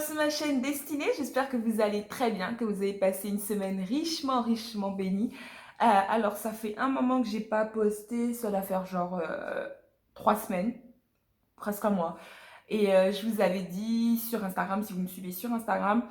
sur ma chaîne Destinée, j'espère que vous allez très bien, que vous avez passé une semaine richement bénie. Alors ça fait un moment que j'ai pas posté, ça doit faire genre 3 semaines, presque un mois. Et je vous avais dit sur Instagram, si vous me suivez sur Instagram,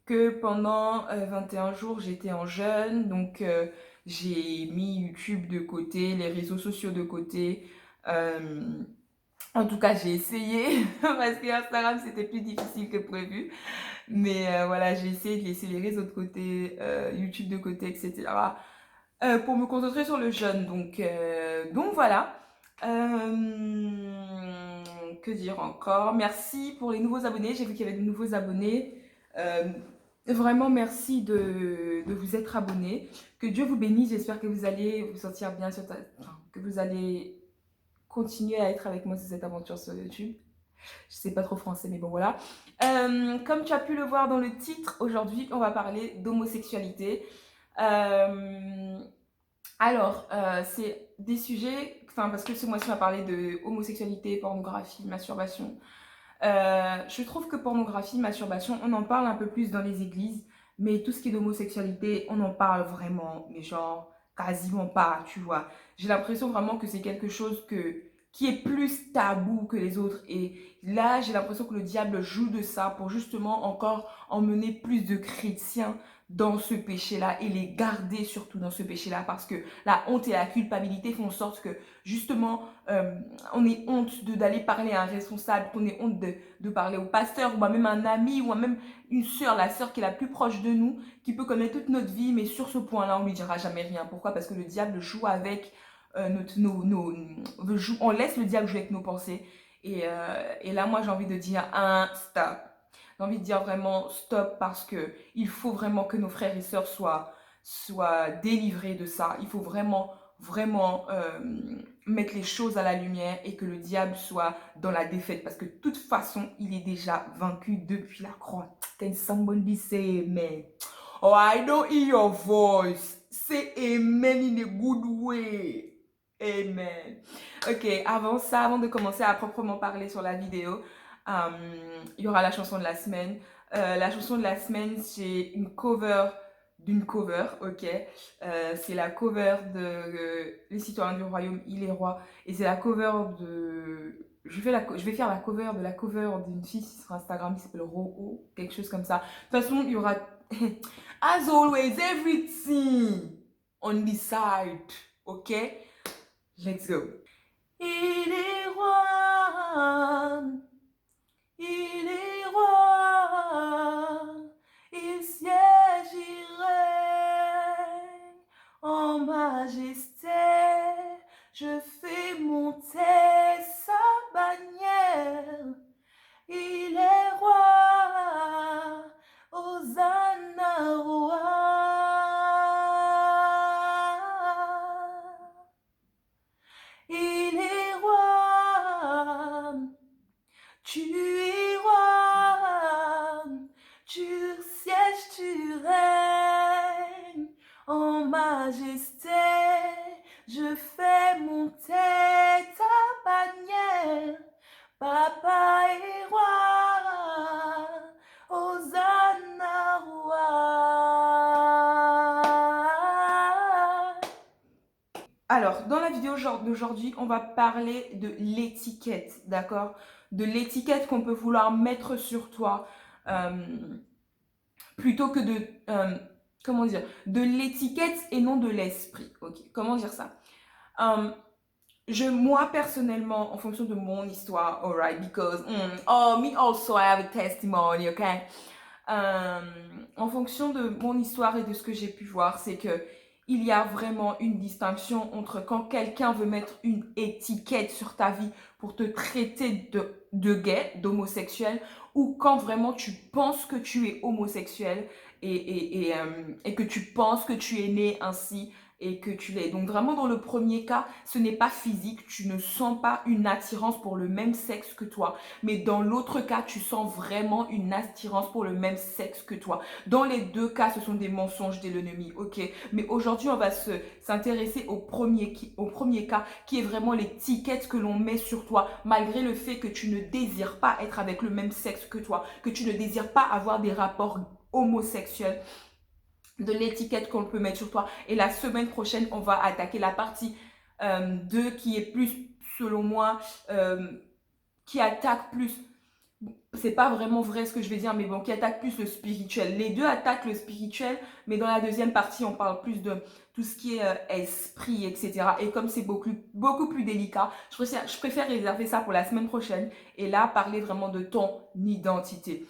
que pendant 21 jours j'étais en jeûne, donc j'ai mis YouTube de côté, les réseaux sociaux de côté. Euh, En tout cas, j'ai essayé parce que Instagram c'était plus difficile que prévu. Mais voilà, j'ai essayé de laisser les réseaux de côté, YouTube de côté, etc. Pour me concentrer sur le jeûne. Donc voilà. Que dire encore? Merci pour les nouveaux abonnés. J'ai vu qu'il y avait de nouveaux abonnés. Euh, Vraiment merci de vous être abonnés. Que Dieu vous bénisse. J'espère que vous allez vous sentir bien enfin, que vous allez continuer à être avec moi sur cette aventure sur YouTube. Je sais pas trop français, mais bon voilà. Comme tu as pu le voir dans le titre, aujourd'hui, on va parler d'homosexualité. Euh, c'est des sujets, enfin, parce que ce mois-ci, on va parler de homosexualité, pornographie, masturbation. Je trouve que pornographie, masturbation, on en parle un peu plus dans les églises, mais tout ce qui est d'homosexualité, on en parle vraiment, mais genre quasiment pas, tu vois. J'ai l'impression vraiment que c'est quelque chose qui est plus tabou que les autres. Et là, j'ai l'impression que le diable joue de ça pour justement encore emmener plus de chrétiens dans ce péché-là et les garder surtout dans ce péché-là parce que la honte et la culpabilité font en sorte que justement on ait honte d'aller parler à un responsable, qu'on ait honte de parler au pasteur ou à même un ami ou à même une sœur, la sœur qui est la plus proche de nous, qui peut connaître toute notre vie, mais sur ce point-là, on lui dira jamais rien. Pourquoi? Parce que le diable joue avec on laisse le diable jouer avec nos pensées. Et là, moi, j'ai envie de dire un stop. J'ai envie de dire vraiment stop parce que il faut vraiment que nos frères et sœurs soient délivrés de ça. Il faut vraiment mettre les choses à la lumière et que le diable soit dans la défaite parce que de toute façon, il est déjà vaincu depuis la croix. Can somebody say amen? Oh, I don't hear your voice. Say amen in a good way. Amen. Ok, avant ça, avant de commencer à proprement parler sur la vidéo, il y aura la chanson de la semaine. La chanson de la semaine, c'est une cover d'une cover, ok. C'est la cover de Les Citoyens du Royaume, Il est roi. Et c'est la cover de... je vais faire la cover de la cover d'une fille sur Instagram qui s'appelle Ro, quelque chose comme ça. De toute façon, il y aura... As always, everything on this side, ok. Let's go. Il est roi, il est roi, il siège, il règne en majesté. Je fais monter sa bannière. Il est roi, Hosanna roi. Il est roi, tu es roi, tu sièges, tu règnes en majesté. Je fais monter ta bannière, Papa est roi, Hosanna roi. Alors, dans la vidéo d'aujourd'hui, on va parler de l'étiquette, d'accord? De l'étiquette qu'on peut vouloir mettre sur toi, plutôt que comment dire, de l'étiquette et non de l'esprit, ok? Comment dire ça? Euh, moi personnellement, en fonction de mon histoire, alright, because, oh, me also, I have a testimony, ok? Euh, En fonction de mon histoire et de ce que j'ai pu voir, c'est que il y a vraiment une distinction entre quand quelqu'un veut mettre une étiquette sur ta vie pour te traiter de gay, d'homosexuel, ou quand vraiment tu penses que tu es homosexuel et que tu penses que tu es né ainsi et que tu l'es. Donc vraiment dans le premier cas, ce n'est pas physique, tu ne sens pas une attirance pour le même sexe que toi. Mais dans l'autre cas, tu sens vraiment une attirance pour le même sexe que toi. Dans les deux cas, ce sont des mensonges de l'ennemi, ok? Mais aujourd'hui, on va s'intéresser au premier cas, qui est vraiment l'étiquette que l'on met sur toi, malgré le fait que tu ne désires pas être avec le même sexe que toi, que tu ne désires pas avoir des rapports homosexuels, de l'étiquette qu'on peut mettre sur toi. Et la semaine prochaine, on va attaquer la partie 2 qui est plus, selon moi, qui attaque plus, c'est pas vraiment vrai ce que je vais dire, mais bon, qui attaque plus le spirituel. Les deux attaquent le spirituel, mais dans la deuxième partie, on parle plus de tout ce qui est esprit, etc. Et comme c'est beaucoup plus délicat, je préfère réserver ça pour la semaine prochaine et là, parler vraiment de ton identité.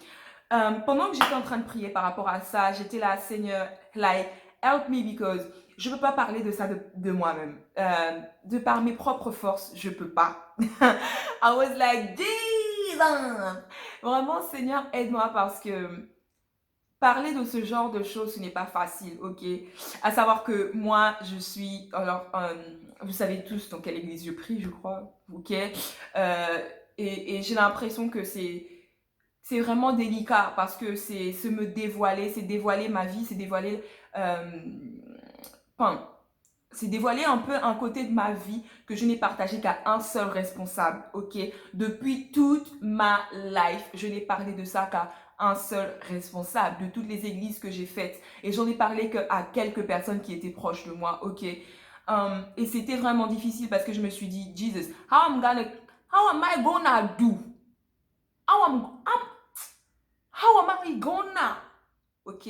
Pendant que j'étais en train de prier par rapport à ça, j'étais là, Seigneur, like, help me because je ne peux pas parler de ça de moi-même. De par mes propres forces, je ne peux pas. I was like, Jesus! Vraiment, Seigneur, aide-moi parce que parler de ce genre de choses, ce n'est pas facile, ok? À savoir que moi, je suis, alors, vous savez tous dans quelle église je prie, je crois, ok? Et j'ai l'impression que c'est vraiment délicat parce que c'est se me dévoiler, c'est dévoiler ma vie, c'est dévoiler, enfin, c'est dévoiler un peu un côté de ma vie que je n'ai partagé qu'à un seul responsable, ok? Depuis toute ma life, je n'ai parlé de ça qu'à un seul responsable de toutes les églises que j'ai faites. Et j'en ai parlé qu'à quelques personnes qui étaient proches de moi, ok? Et c'était vraiment difficile parce que je me suis dit, Jesus, how am I gonna do? How am I gonna? Ok?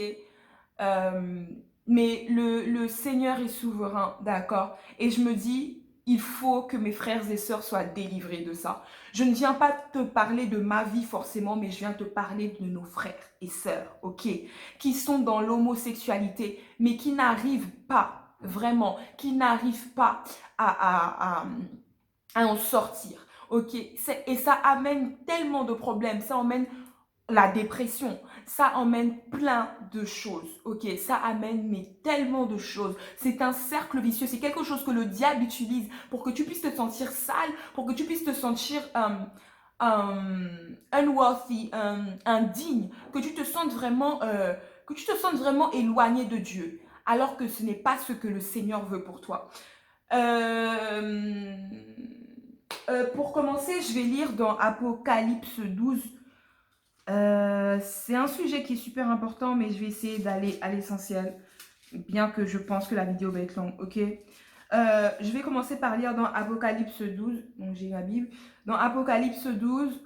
Euh, mais le Seigneur est souverain, d'accord? Et je me dis, il faut que mes frères et sœurs soient délivrés de ça. Je ne viens pas te parler de ma vie forcément, mais je viens te parler de nos frères et sœurs, ok? Qui sont dans l'homosexualité, mais qui n'arrivent pas, vraiment, qui n'arrivent pas à en sortir, ok? Et ça amène tellement de problèmes, ça emmène la dépression, ça emmène plein de choses, ok? Ça amène mais tellement de choses. C'est un cercle vicieux, c'est quelque chose que le diable utilise pour que tu puisses te sentir sale, pour que tu puisses te sentir unworthy, indigne, que tu te sentes vraiment éloigné de Dieu, alors que ce n'est pas ce que le Seigneur veut pour toi. Pour commencer, je vais lire dans Apocalypse 12. C'est un sujet qui est super important, mais je vais essayer d'aller à l'essentiel, bien que je pense que la vidéo va être longue, ok? Je vais commencer par lire dans Apocalypse 12, donc j'ai la Bible, dans Apocalypse 12,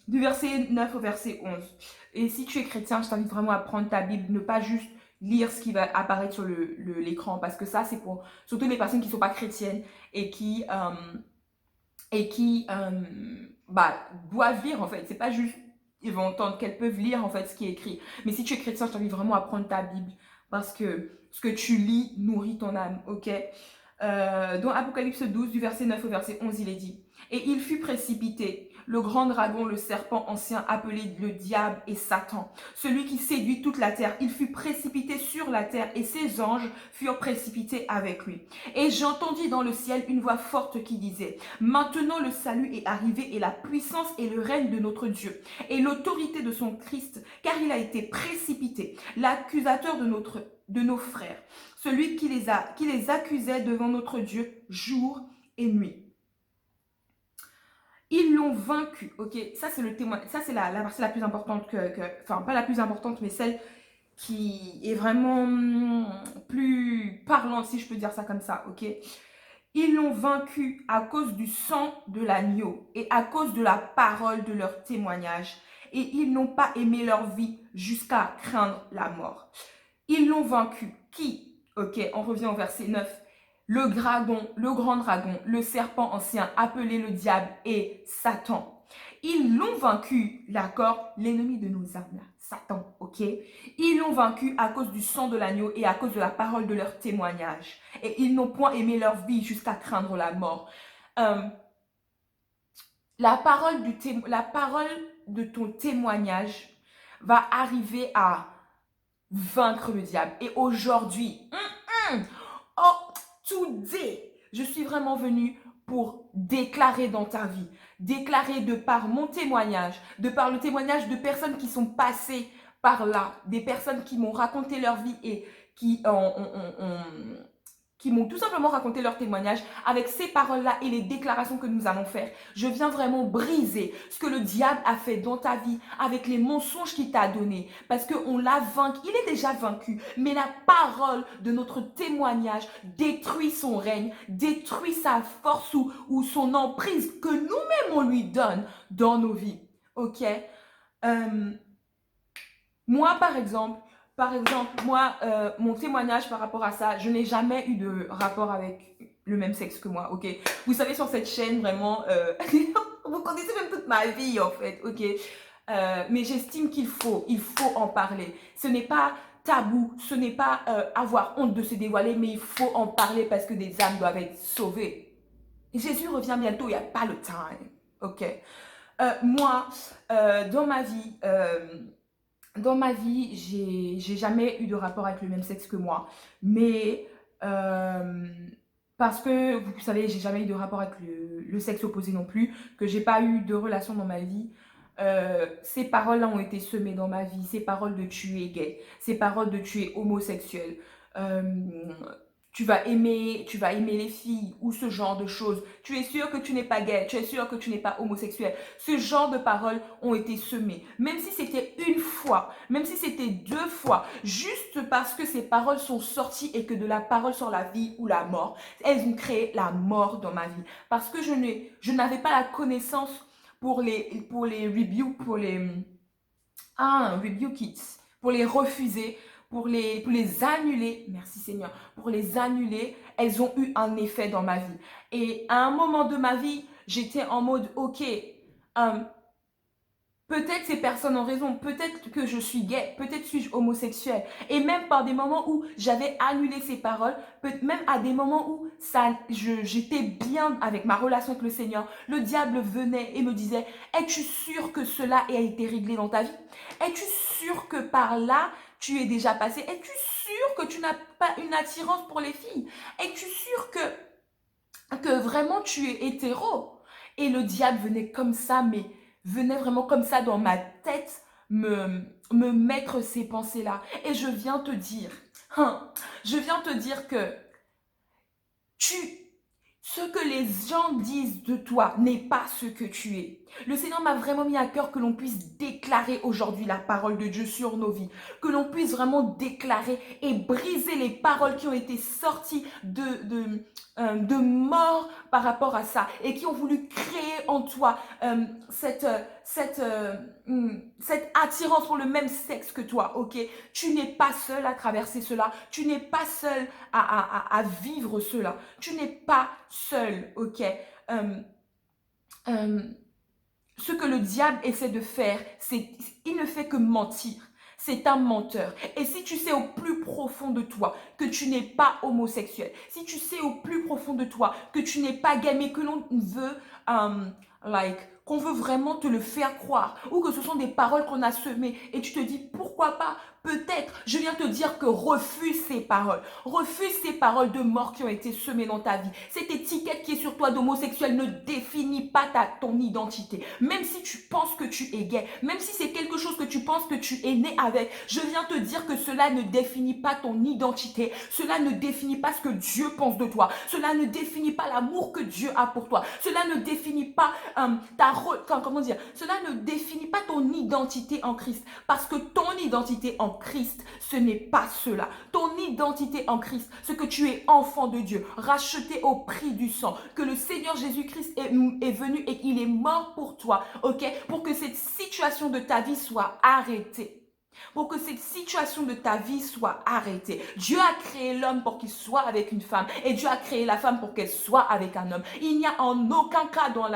du verset 9 au verset 11. Et si tu es chrétien, je t'invite vraiment à prendre ta Bible, ne pas juste lire ce qui va apparaître sur l'écran, parce que ça, c'est pour surtout les personnes qui ne sont pas chrétiennes et qui doivent lire, en fait. C'est pas juste ils vont entendre qu'elles peuvent lire en fait ce qui est écrit. Mais si tu es chrétien, je t'invite vraiment à prendre ta Bible parce que ce que tu lis nourrit ton âme, ok? Dans Apocalypse 12, du verset 9 au verset 11, il est dit: Et il fut précipité, le grand dragon, le serpent ancien, appelé le diable et Satan, celui qui séduit toute la terre. Il fut précipité sur la terre et ses anges furent précipités avec lui. Et j'entendis dans le ciel une voix forte qui disait: Maintenant le salut est arrivé et la puissance et le règne de notre Dieu et l'autorité de son Christ, car il a été précipité, l'accusateur de nos frères, celui qui les accusait devant notre Dieu jour et nuit. Ils l'ont vaincu, ok? Ça, c'est le témoin. Ça, c'est la partie la plus importante enfin, pas la plus importante, mais celle qui est vraiment plus parlante, si je peux dire ça comme ça, ok? Ils l'ont vaincu à cause du sang de l'agneau et à cause de la parole de leur témoignage. Et ils n'ont pas aimé leur vie jusqu'à craindre la mort. Ils l'ont vaincu. Qui? Ok, on revient au verset 9. Le dragon, le grand dragon, le serpent ancien, appelé le diable et Satan. Ils l'ont vaincu, d'accord? L'ennemi de nos âmes, là, Satan, ok? Ils l'ont vaincu à cause du sang de l'agneau et à cause de la parole de leur témoignage. Et ils n'ont point aimé leur vie jusqu'à craindre la mort. La parole de ton témoignage va arriver à vaincre le diable. Et aujourd'hui, Oh, today, je suis vraiment venue pour déclarer dans ta vie, déclarer de par mon témoignage, de par le témoignage de personnes qui sont passées par là, des personnes qui m'ont raconté leur vie et qui qui m'ont tout simplement raconté leur témoignage. Avec ces paroles-là et les déclarations que nous allons faire, je viens vraiment briser ce que le diable a fait dans ta vie avec les mensonges qu'il t'a donnés. Parce qu'on l'a vaincu, il est déjà vaincu, mais la parole de notre témoignage détruit son règne, détruit sa force ou son emprise que nous-mêmes on lui donne dans nos vies. Ok? Euh, Moi, mon témoignage par rapport à ça, je n'ai jamais eu de rapport avec le même sexe que moi, ok? Vous savez, sur cette chaîne, vraiment, vous connaissez même toute ma vie, en fait, ok? Mais j'estime il faut en parler. Ce n'est pas tabou, ce n'est pas avoir honte de se dévoiler, mais il faut en parler parce que des âmes doivent être sauvées. Et Jésus revient bientôt, il n'y a pas le time, ok? Moi, dans ma vie... dans ma vie, j'ai jamais eu de rapport avec le même sexe que moi. Mais parce que, vous savez, j'ai jamais eu de rapport avec le sexe opposé non plus, que j'ai pas eu de relation dans ma vie. Ces paroles-là ont été semées dans ma vie, ces paroles de tu es gay, ces paroles de tu es homosexuel. Euh, tu vas aimer les filles ou ce genre de choses. Tu es sûr que tu n'es pas gay, tu es sûr que tu n'es pas homosexuel. Ce genre de paroles ont été semées. Même si c'était une fois, même si c'était deux fois, juste parce que ces paroles sont sorties et que de la parole sur la vie ou la mort, elles ont créé la mort dans ma vie. Parce que je n'avais pas la connaissance pour les rebukes, rebuke it, pour les refuser, pour les annuler, merci Seigneur, pour les annuler, elles ont eu un effet dans ma vie. Et à un moment de ma vie, j'étais en mode, ok, peut-être ces personnes ont raison, peut-être que je suis gay, peut-être suis-je homosexuel. Et même par des moments où j'avais annulé ces paroles, même à des moments où j'étais bien avec ma relation avec le Seigneur, le diable venait et me disait, es-tu sûr que cela a été réglé dans ta vie? Es-tu sûr que par là, tu es déjà passé? Es-tu sûr que tu n'as pas une attirance pour les filles? Es-tu sûr que vraiment tu es hétéro? Et le diable venait comme ça, mais venait vraiment comme ça dans ma tête me mettre ces pensées-là. Et je viens te dire, je viens te dire que tu, ce que les gens disent de toi n'est pas ce que tu es. Le Seigneur m'a vraiment mis à cœur que l'on puisse déclarer aujourd'hui la parole de Dieu sur nos vies. Que l'on puisse vraiment déclarer et briser les paroles qui ont été sorties de mort par rapport à ça et qui ont voulu créer en toi cette attirance pour le même sexe que toi, ok? Tu n'es pas seul à traverser cela. Tu n'es pas seul à vivre cela. Tu n'es pas seul, ok? Euh, ce que le diable essaie de faire, il ne fait que mentir. C'est un menteur. Et si tu sais au plus profond de toi que tu n'es pas homosexuel, si tu sais au plus profond de toi que tu n'es pas gay, mais que l'on veut, qu'on veut vraiment te le faire croire, ou que ce sont des paroles qu'on a semées, et tu te dis pourquoi pas, peut-être, je viens te dire que refuse ces paroles. Refuse ces paroles de mort qui ont été semées dans ta vie. Cette étiquette qui est sur toi d'homosexuel ne définit pas ton identité. Même si tu penses que tu es gay, même si c'est quelque chose que tu penses que tu es né avec, je viens te dire que cela ne définit pas ton identité. Cela ne définit pas ce que Dieu pense de toi. Cela ne définit pas l'amour que Dieu a pour toi. Cela ne définit pas cela ne définit pas ton identité en Christ. Parce que ton identité en Christ, ce n'est pas cela. Ton identité en Christ, ce que tu es enfant de Dieu, racheté au prix du sang, que le Seigneur Jésus-Christ est venu et qu'il est mort pour toi, ok? Pour que cette situation de ta vie soit arrêtée. Pour que cette situation de ta vie soit arrêtée. Dieu a créé l'homme pour qu'il soit avec une femme et Dieu a créé la femme pour qu'elle soit avec un homme. Il n'y a en aucun cas dans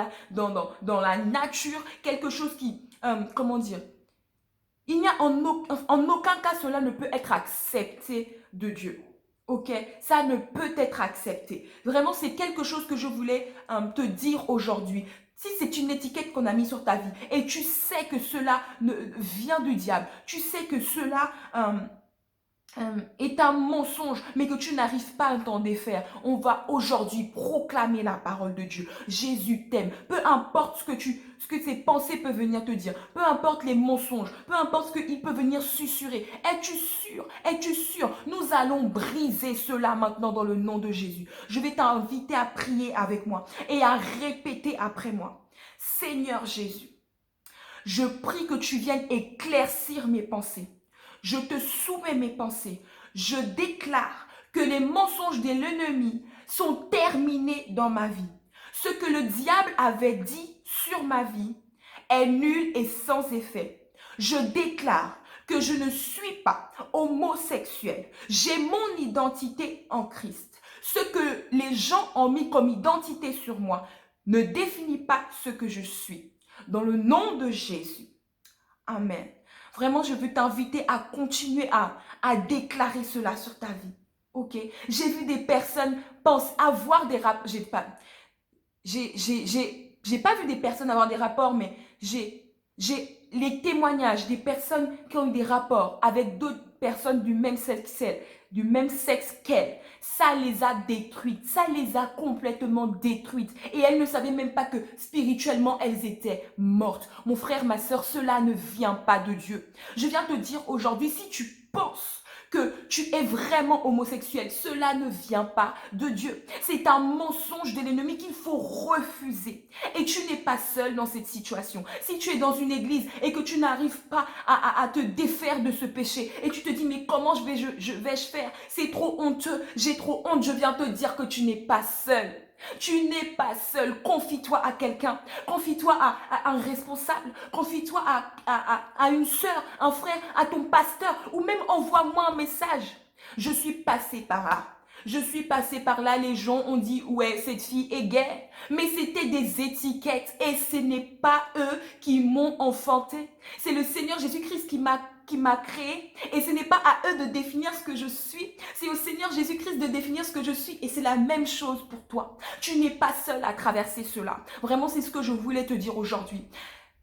la nature quelque chose qui, il n'y a en aucun cas cela ne peut être accepté de Dieu. Ok, ça ne peut être accepté. Vraiment, c'est quelque chose que je voulais te dire aujourd'hui. Si c'est une étiquette qu'on a mise sur ta vie et tu sais que cela vient du diable, tu sais que cela est un mensonge, mais que tu n'arrives pas à t'en défaire, on va aujourd'hui proclamer la parole de Dieu. Jésus t'aime. Peu importe ce que ces pensées peuvent venir te dire, peu importe les mensonges, peu importe ce qu'il peut venir susurrer. Es-tu sûr? Es-tu sûr? Nous allons briser cela maintenant dans le nom de Jésus. Je vais t'inviter à prier avec moi et à répéter après moi. Seigneur Jésus, je prie que tu viennes éclaircir mes pensées. Je te soumets mes pensées. Je déclare que les mensonges de l'ennemi sont terminés dans ma vie. Ce que le diable avait dit sur ma vie est nul et sans effet. Je déclare que je ne suis pas homosexuel. J'ai mon identité en Christ. Ce que les gens ont mis comme identité sur moi ne définit pas ce que je suis. Dans le nom de Jésus. Amen. Vraiment, je veux t'inviter à continuer à déclarer cela sur ta vie. Ok? J'ai vu des personnes penser avoir des rapports. J'ai pas vu des personnes avoir des rapports, mais j'ai les témoignages des personnes qui ont eu des rapports avec d'autres personnes du même sexe qu'elles. Ça les a détruites, ça les a complètement détruites. Et elles ne savaient même pas que spirituellement elles étaient mortes. Mon frère, ma soeur, cela ne vient pas de Dieu. Je viens te dire aujourd'hui, si tu penses que tu es vraiment homosexuel, cela ne vient pas de Dieu. C'est un mensonge de l'ennemi qu'il faut refuser. Et tu n'es pas seul dans cette situation. Si tu es dans une église et que tu n'arrives pas à te défaire de ce péché et tu te dis mais comment vais-je faire? C'est trop honteux, j'ai trop honte. Je viens te dire que tu n'es pas seul. Tu n'es pas seul. Confie-toi à quelqu'un. Confie-toi à un responsable. Confie-toi à une sœur, un frère, à ton pasteur. Ou même envoie-moi un message. Je suis passée par là. Je suis passée par là. Les gens ont dit, ouais, cette fille est gay. Mais c'était des étiquettes. Et ce n'est pas eux qui m'ont enfanté. C'est le Seigneur Jésus-Christ qui m'a créé. Et ce n'est pas à eux de définir ce que je suis. C'est au Seigneur Jésus-Christ de définir ce que je suis. Et c'est la même chose pour toi. Tu n'es pas seul à traverser cela. Vraiment, c'est ce que je voulais te dire aujourd'hui.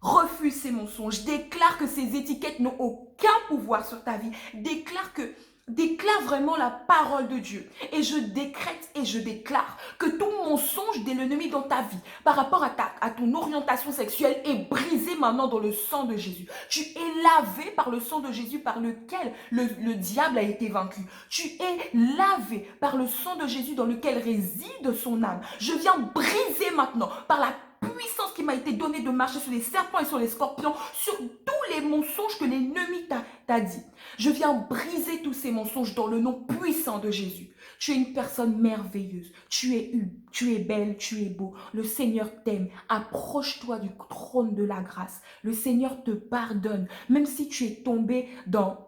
Refuse ces mensonges. Déclare que ces étiquettes n'ont aucun pouvoir sur ta vie. Déclare vraiment la parole de Dieu. Et je décrète et je déclare que tout mensonge de l'ennemi dans ta vie par rapport à ton orientation sexuelle est brisé maintenant dans le sang de Jésus. Tu es lavé par le sang de Jésus par lequel le diable a été vaincu. Tu es lavé par le sang de Jésus dans lequel réside son âme. Je viens briser maintenant par la puissance qui m'a été donnée de marcher sur les serpents et sur les scorpions, sur tous les mensonges que l'ennemi t'a dit. Je viens briser tous ces mensonges dans le nom puissant de Jésus. Tu es une personne merveilleuse. Tu es belle, tu es beau. Le Seigneur t'aime. Approche-toi du trône de la grâce. Le Seigneur te pardonne. Même si tu es tombé dans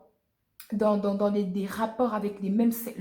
des rapports avec le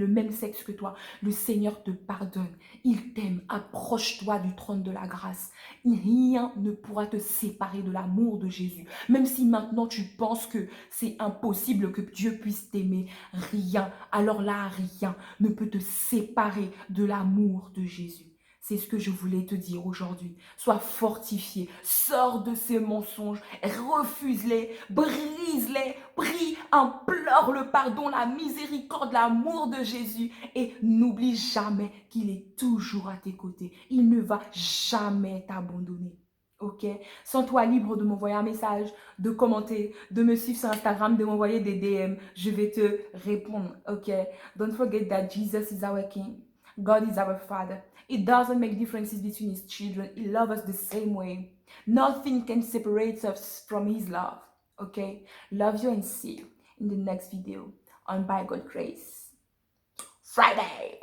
même sexe que toi, le Seigneur te pardonne. Il t'aime. Approche-toi du trône de la grâce. Rien ne pourra te séparer de l'amour de Jésus. Même si maintenant tu penses que c'est impossible que Dieu puisse t'aimer, rien, alors là, rien ne peut te séparer de l'amour de Jésus. C'est ce que je voulais te dire aujourd'hui. Sois fortifié, sors de ces mensonges, refuse-les, brise-les, prie, implore le pardon, la miséricorde, l'amour de Jésus et n'oublie jamais qu'il est toujours à tes côtés. Il ne va jamais t'abandonner. Ok? Sens-toi libre de m'envoyer un message, de commenter, de me suivre sur Instagram, de m'envoyer des DM. Je vais te répondre. Ok? Don't forget that Jesus is our King. God is our Father. It doesn't make differences between His children. He loves us the same way. Nothing can separate us from His love. Okay? Love you and see you in the next video on By God's Grace Friday.